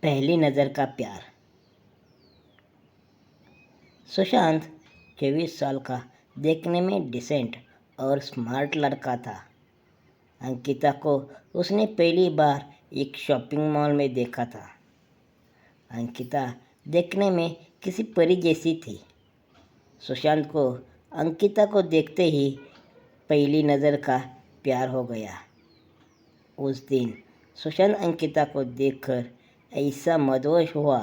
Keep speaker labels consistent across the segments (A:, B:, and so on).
A: पहली नज़र का प्यार। सुशांत 24 साल का देखने में डिसेंट और स्मार्ट लड़का था। अंकिता को उसने पहली बार एक शॉपिंग मॉल में देखा था। अंकिता देखने में किसी परी जैसी थी। सुशांत को अंकिता को देखते ही पहली नज़र का प्यार हो गया। उस दिन सुशांत अंकिता को देखकर ऐसा मदहोश हुआ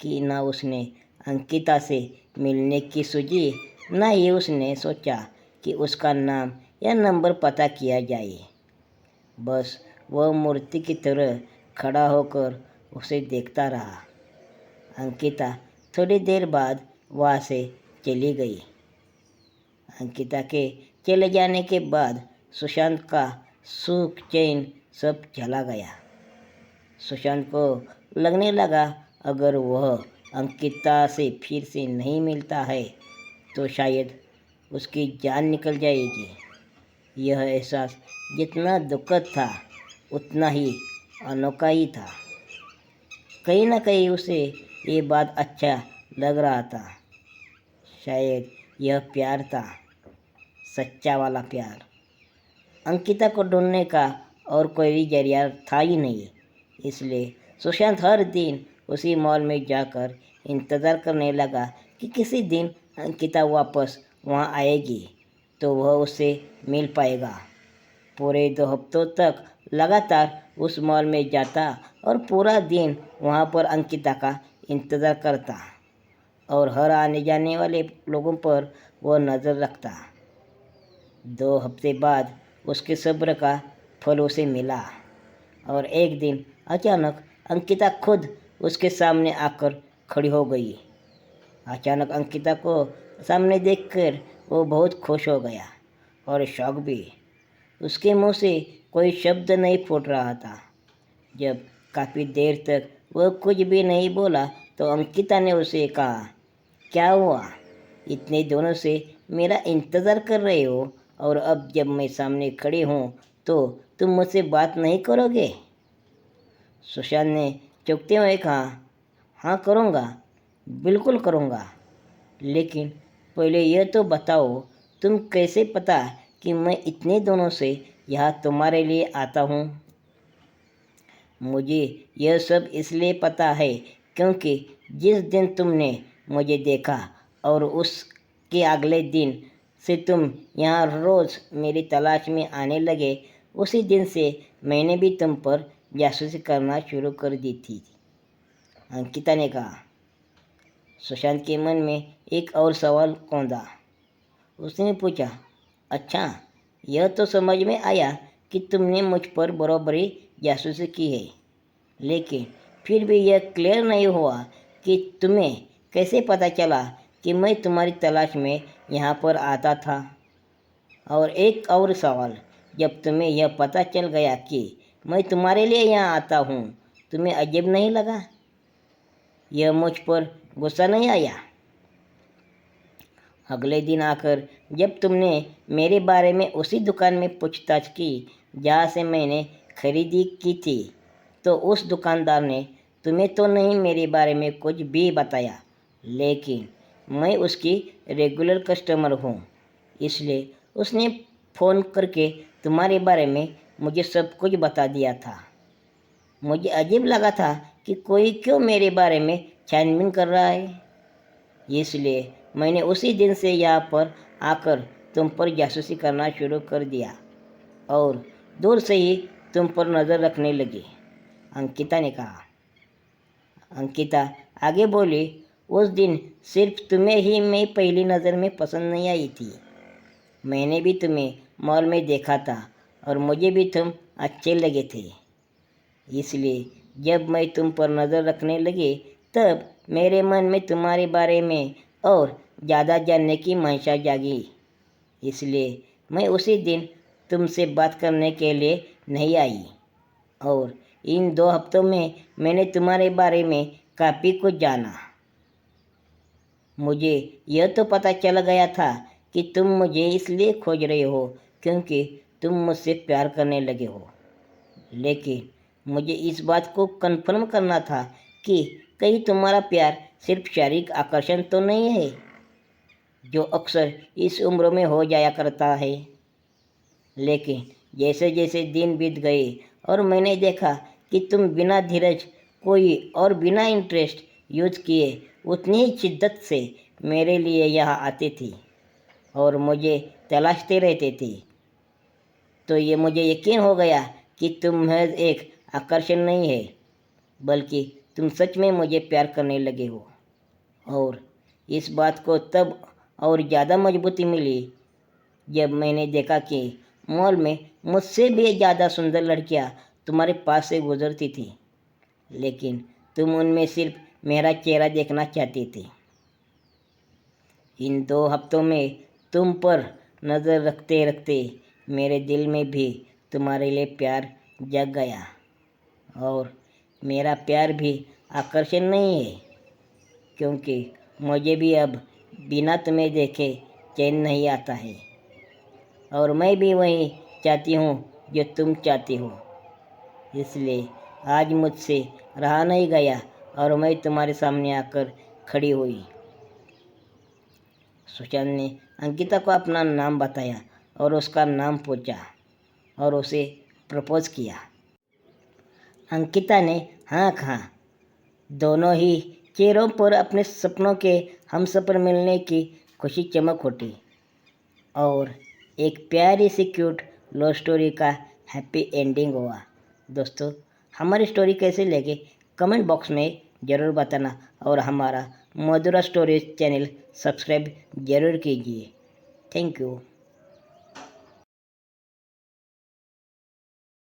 A: कि ना उसने अंकिता से मिलने की सूझी, ना ही उसने सोचा कि उसका नाम या नंबर पता किया जाए। बस वह मूर्ति की तरह खड़ा होकर उसे देखता रहा। अंकिता थोड़ी देर बाद वहाँ से चली गई। अंकिता के चले जाने के बाद सुशांत का सुख चैन सब चला गया। सुशांत को लगने लगा अगर वह अंकिता से फिर से नहीं मिलता है तो शायद उसकी जान निकल जाएगी। यह एहसास जितना दुखद था उतना ही अनोखा ही था। कहीं ना कहीं उसे ये बात अच्छा लग रहा था। शायद यह प्यार था, सच्चा वाला प्यार। अंकिता को ढूंढने का और कोई जरिया था ही नहीं, इसलिए सुशांत हर दिन उसी मॉल में जाकर इंतज़ार करने लगा कि किसी दिन अंकिता वापस वहाँ आएगी तो वह उससे मिल पाएगा। पूरे 2 हफ्तों तक लगातार उस मॉल में जाता और पूरा दिन वहाँ पर अंकिता का इंतज़ार करता और हर आने जाने वाले लोगों पर वह नज़र रखता। 2 हफ्ते बाद उसके सब्र का फल उसे मिला और एक दिन अचानक अंकिता खुद उसके सामने आकर खड़ी हो गई। अचानक अंकिता को सामने देखकर वो बहुत खुश हो गया और शौक भी। उसके मुंह से कोई शब्द नहीं फूट रहा था। जब काफ़ी देर तक वह कुछ भी नहीं बोला तो अंकिता ने उसे कहा, क्या हुआ? इतने दिनों से मेरा इंतज़ार कर रहे हो और अब जब मैं सामने खड़ी हूँ तो तुम मुझसे बात नहीं करोगे? सुशांत ने चौंकते हुए कहा, हाँ करूँगा, बिल्कुल करूँगा, लेकिन पहले यह तो बताओ तुम कैसे पता कि मैं इतने दिनों से यहाँ तुम्हारे लिए आता हूँ? मुझे यह सब इसलिए पता है क्योंकि जिस दिन तुमने मुझे देखा और उसके अगले दिन से तुम यहाँ रोज़ मेरी तलाश में आने लगे, उसी दिन से मैंने भी तुम पर जासूसी करना शुरू कर दी थी, अंकिता ने कहा। सुशांत के मन में एक और सवाल कौंधा। उसने पूछा, अच्छा, यह तो समझ में आया कि तुमने मुझ पर बराबरी जासूसी की है, लेकिन फिर भी यह क्लियर नहीं हुआ कि तुम्हें कैसे पता चला कि मैं तुम्हारी तलाश में यहाँ पर आता था। और एक और सवाल, जब तुम्हें यह पता चल गया कि मैं तुम्हारे लिए यहाँ आता हूँ, तुम्हें अजीब नहीं लगा? यह मुझ पर गुस्सा नहीं आया? अगले दिन आकर जब तुमने मेरे बारे में उसी दुकान में पूछताछ की जहाँ से मैंने खरीदी की थी, तो उस दुकानदार ने तुम्हें तो नहीं मेरे बारे में कुछ भी बताया, लेकिन मैं उसकी रेगुलर कस्टमर हूँ, इसलिए उसने फ़ोन करके तुम्हारे बारे में मुझे सब कुछ बता दिया था। मुझे अजीब लगा था कि कोई क्यों मेरे बारे में छानबीन कर रहा है, इसलिए मैंने उसी दिन से यहाँ पर आकर तुम पर जासूसी करना शुरू कर दिया और दूर से ही तुम पर नज़र रखने लगी, अंकिता ने कहा। अंकिता आगे बोली, उस दिन सिर्फ तुम्हें ही मैं पहली नज़र में पसंद नहीं आई थी। मैंने भी तुम्हें मॉल में देखा था और मुझे भी तुम अच्छे लगे थे, इसलिए जब मैं तुम पर नज़र रखने लगी तब मेरे मन में तुम्हारे बारे में और ज़्यादा जानने की मंशा जागी, इसलिए मैं उसी दिन तुमसे बात करने के लिए नहीं आई और इन 2 हफ्तों में मैंने तुम्हारे बारे में काफ़ी कुछ जाना। मुझे यह तो पता चल गया था कि तुम मुझे इसलिए खोज रहे हो क्योंकि तुम मुझसे प्यार करने लगे हो, लेकिन मुझे इस बात को कन्फर्म करना था कि कहीं तुम्हारा प्यार सिर्फ शारीरिक आकर्षण तो नहीं है, जो अक्सर इस उम्र में हो जाया करता है। लेकिन जैसे जैसे दिन बीत गए और मैंने देखा कि तुम बिना धीरज कोई और बिना इंटरेस्ट यूज किए उतनी ही शिद्दत से मेरे लिए यहाँ आती थी और मुझे तलाशते रहते थे, तो ये मुझे यकीन हो गया कि तुम महज एक आकर्षण नहीं है, बल्कि तुम सच में मुझे प्यार करने लगे हो। और इस बात को तब और ज़्यादा मजबूती मिली जब मैंने देखा कि मॉल में मुझसे भी ज़्यादा सुंदर लड़कियां तुम्हारे पास से गुजरती थी, लेकिन तुम उनमें सिर्फ मेरा चेहरा देखना चाहती थी। इन 2 हफ्तों में तुम पर नज़र रखते रखते मेरे दिल में भी तुम्हारे लिए प्यार जग गया। और मेरा प्यार भी आकर्षण नहीं है, क्योंकि मुझे भी अब बिना तुम्हें देखे चैन नहीं आता है, और मैं भी वही चाहती हूँ जो तुम चाहती हो। इसलिए आज मुझसे रहा नहीं गया और मैं तुम्हारे सामने आकर खड़ी हुई। सुशांत ने अंकिता को अपना नाम बताया और उसका नाम पूछा और उसे प्रपोज किया। अंकिता ने हाँ कहा। दोनों ही चेहरों पर अपने सपनों के हमसफर मिलने की खुशी चमक उठी और एक प्यारी सी क्यूट लव स्टोरी का हैप्पी एंडिंग हुआ। दोस्तों, हमारी स्टोरी कैसे लगे कमेंट बॉक्स में ज़रूर बताना और हमारा मधुरा स्टोरीज चैनल सब्सक्राइब ज़रूर कीजिए। Thank you.